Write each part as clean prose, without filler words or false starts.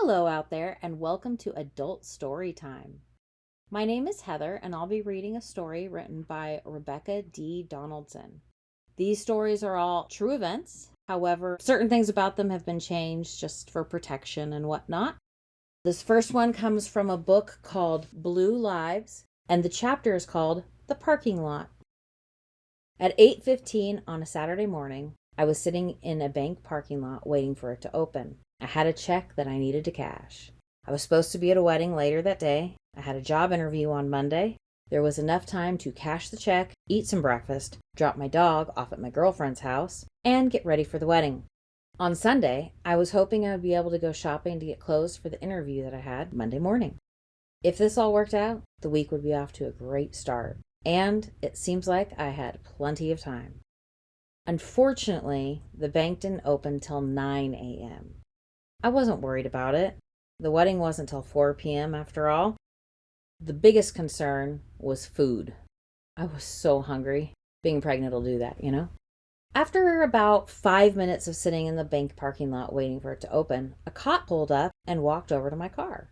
Hello out there, and welcome to Adult Story Time. My name is Heather, and I'll be reading a story written by Rebecca D. Donaldson. These stories are all true events. However, certain things about them have been changed just for protection and whatnot. This first one comes from a book called Blue Lives, and the chapter is called The Parking Lot. At 8:15 on a Saturday morning, I was sitting in a bank parking lot waiting for it to open. I had a check that I needed to cash. I was supposed to be at a wedding later that day. I had a job interview on Monday. There was enough time to cash the check, eat some breakfast, drop my dog off at my girlfriend's house, and get ready for the wedding. On Sunday, I was hoping I would be able to go shopping to get clothes for the interview that I had Monday morning. If this all worked out, the week would be off to a great start, and it seems like I had plenty of time. Unfortunately, the bank didn't open till 9 a.m. I wasn't worried about it. The wedding wasn't till 4 p.m. after all. The biggest concern was food. I was so hungry. Being pregnant will do that, you know? After about 5 minutes of sitting in the bank parking lot waiting for it to open, a cop pulled up and walked over to my car.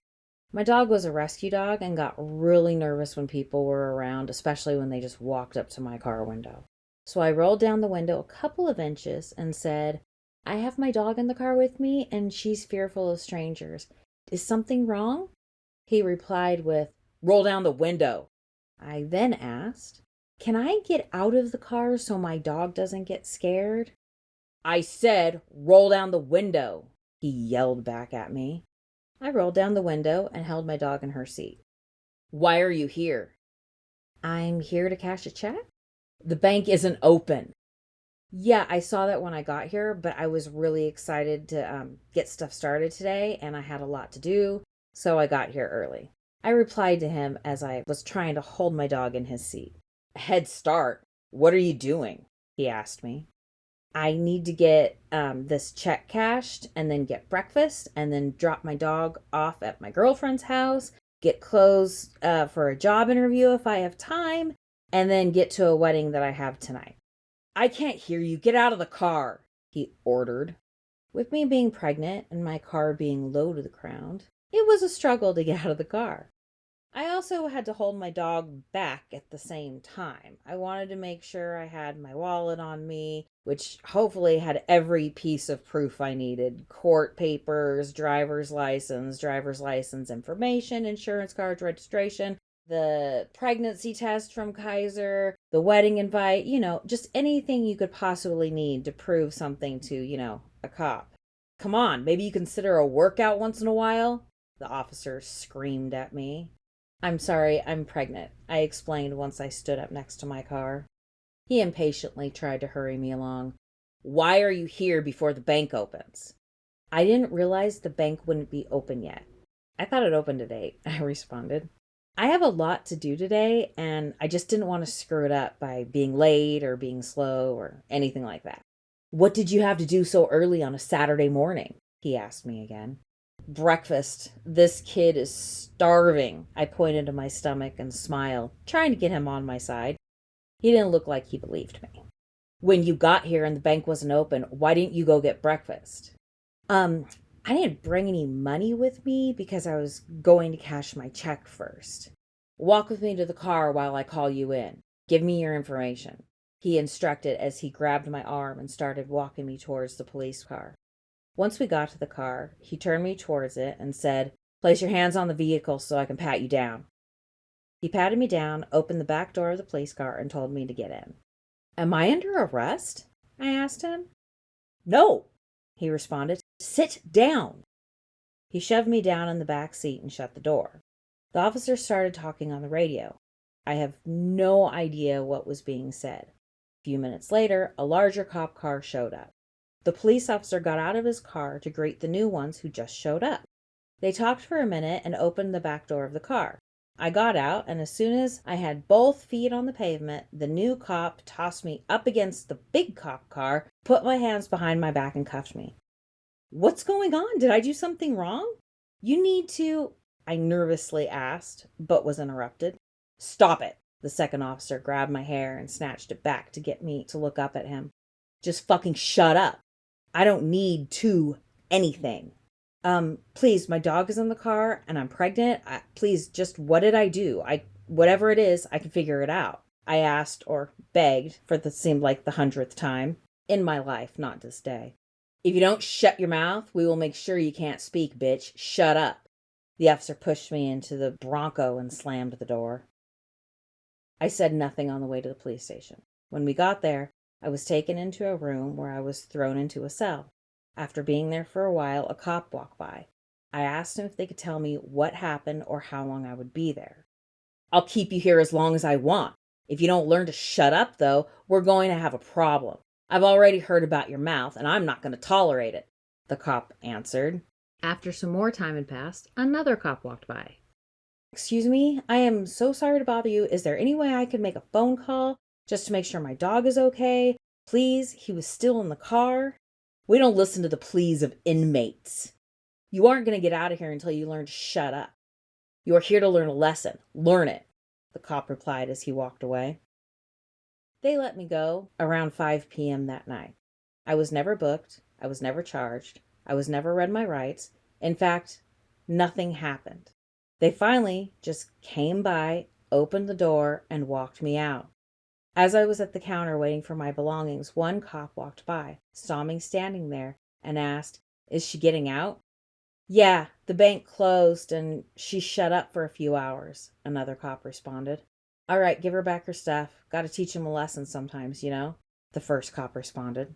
My dog was a rescue dog and got really nervous when people were around, especially when they just walked up to my car window. So I rolled down the window a couple of inches and said, "I have my dog in the car with me, and she's fearful of strangers. Is something wrong?" He replied with, "Roll down the window." I then asked, "Can I get out of the car so my dog doesn't get scared?" "I said, roll down the window," he yelled back at me. I rolled down the window and held my dog in her seat. "Why are you here?" "I'm here to cash a check." "The bank isn't open." "Yeah, I saw that when I got here, but I was really excited to get stuff started today, and I had a lot to do, so I got here early." I replied to him as I was trying to hold my dog in his seat. "Head start? What are you doing?" he asked me. "I need to get this check cashed, and then get breakfast, and then drop my dog off at my girlfriend's house, get clothes for a job interview if I have time, and then get to a wedding that I have tonight." "I can't hear you. Get out of the car," he ordered. With me being pregnant and my car being low to the ground, it was a struggle to get out of the car. I also had to hold my dog back at the same time. I wanted to make sure I had my wallet on me, which hopefully had every piece of proof I needed: court papers, driver's license information, insurance card, registration, the pregnancy test from Kaiser, the wedding invite, just anything you could possibly need to prove something to, a cop. "Come on, maybe you consider a workout once in a while," the officer screamed at me. "I'm sorry, I'm pregnant," I explained once I stood up next to my car. He impatiently tried to hurry me along. "Why are you here before the bank opens?" "I didn't realize the bank wouldn't be open yet. I thought it opened at 8, I responded. "I have a lot to do today, and I just didn't want to screw it up by being late or being slow or anything like that." "What did you have to do so early on a Saturday morning?" he asked me again. "Breakfast. This kid is starving." I pointed to my stomach and smiled, trying to get him on my side. He didn't look like he believed me. "When you got here and the bank wasn't open, why didn't you go get breakfast?" I didn't bring any money with me because I was going to cash my check first." "Walk with me to the car while I call you in. Give me your information," he instructed as he grabbed my arm and started walking me towards the police car. Once we got to the car, he turned me towards it and said, "Place your hands on the vehicle so I can pat you down." He patted me down, opened the back door of the police car, and told me to get in. "Am I under arrest?" I asked him. "No," he responded. "Sit down." He shoved me down in the back seat and shut the door. The officer started talking on the radio. I have no idea what was being said. A few minutes later, a larger cop car showed up. The police officer got out of his car to greet the new ones who just showed up. They talked for a minute and opened the back door of the car. I got out, and as soon as I had both feet on the pavement, the new cop tossed me up against the big cop car, put my hands behind my back, and cuffed me. "What's going on? Did I do something wrong?" "You need to," I nervously asked, but was interrupted. "Stop it." The second officer grabbed my hair and snatched it back to get me to look up at him. "Just fucking shut up. I don't need to anything." Please, my dog is in the car and I'm pregnant. Please, just what did I do? Whatever it is, I can figure it out. I asked or begged for the seemed like the 100th time in my life, not this day. If you don't shut your mouth, we will make sure you can't speak, bitch. Shut up. The officer pushed me into the Bronco and slammed the door. I said nothing on the way to the police station. When we got there, I was taken into a room where I was thrown into a cell. After being there for a while, a cop walked by. I asked him if they could tell me what happened or how long I would be there. I'll keep you here as long as I want. If you don't learn to shut up, though, we're going to have a problem. I've already heard about your mouth, and I'm not going to tolerate it, the cop answered. After some more time had passed, another cop walked by. Excuse me, I am so sorry to bother you. Is there any way I could make a phone call just to make sure my dog is okay? Please, he was still in the car. We don't listen to the pleas of inmates. You aren't going to get out of here until you learn to shut up. You are here to learn a lesson. Learn it, the cop replied as he walked away. They let me go around 5 p.m. that night. I was never booked. I was never charged. I was never read my rights. In fact, nothing happened. They finally just came by, opened the door, and walked me out. As I was at the counter waiting for my belongings, one cop walked by, saw me standing there, and asked, "Is she getting out?" "Yeah, the bank closed and she shut up for a few hours," another cop responded. "All right, give her back her stuff. Got to teach him a lesson sometimes, you know," the first cop responded.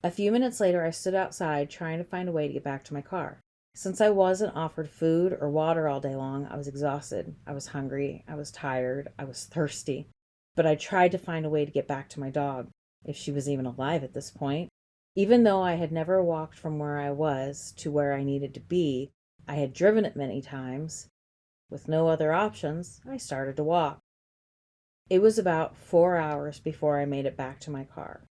A few minutes later, I stood outside trying to find a way to get back to my car. Since I wasn't offered food or water all day long, I was exhausted. I was hungry. I was tired. I was thirsty. But I tried to find a way to get back to my dog, if she was even alive at this point. Even though I had never walked from where I was to where I needed to be, I had driven it many times. With no other options, I started to walk. It was about 4 hours before I made it back to my car.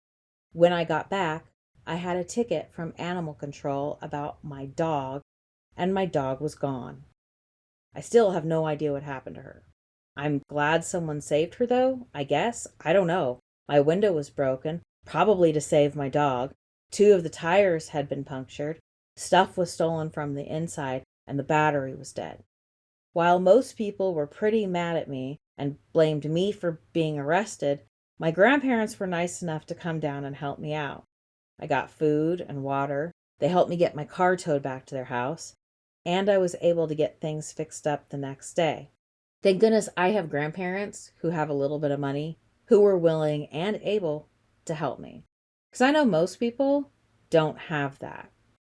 When I got back, I had a ticket from animal control about my dog, and my dog was gone. I still have no idea what happened to her. I'm glad someone saved her, though, I guess. I don't know. My window was broken, probably to save my dog. 2 of the tires had been punctured. Stuff was stolen from the inside, and the battery was dead. While most people were pretty mad at me and blamed me for being arrested, my grandparents were nice enough to come down and help me out. I got food and water. They helped me get my car towed back to their house, and I was able to get things fixed up the next day. Thank goodness I have grandparents who have a little bit of money, who were willing and able to help me. Because I know most people don't have that.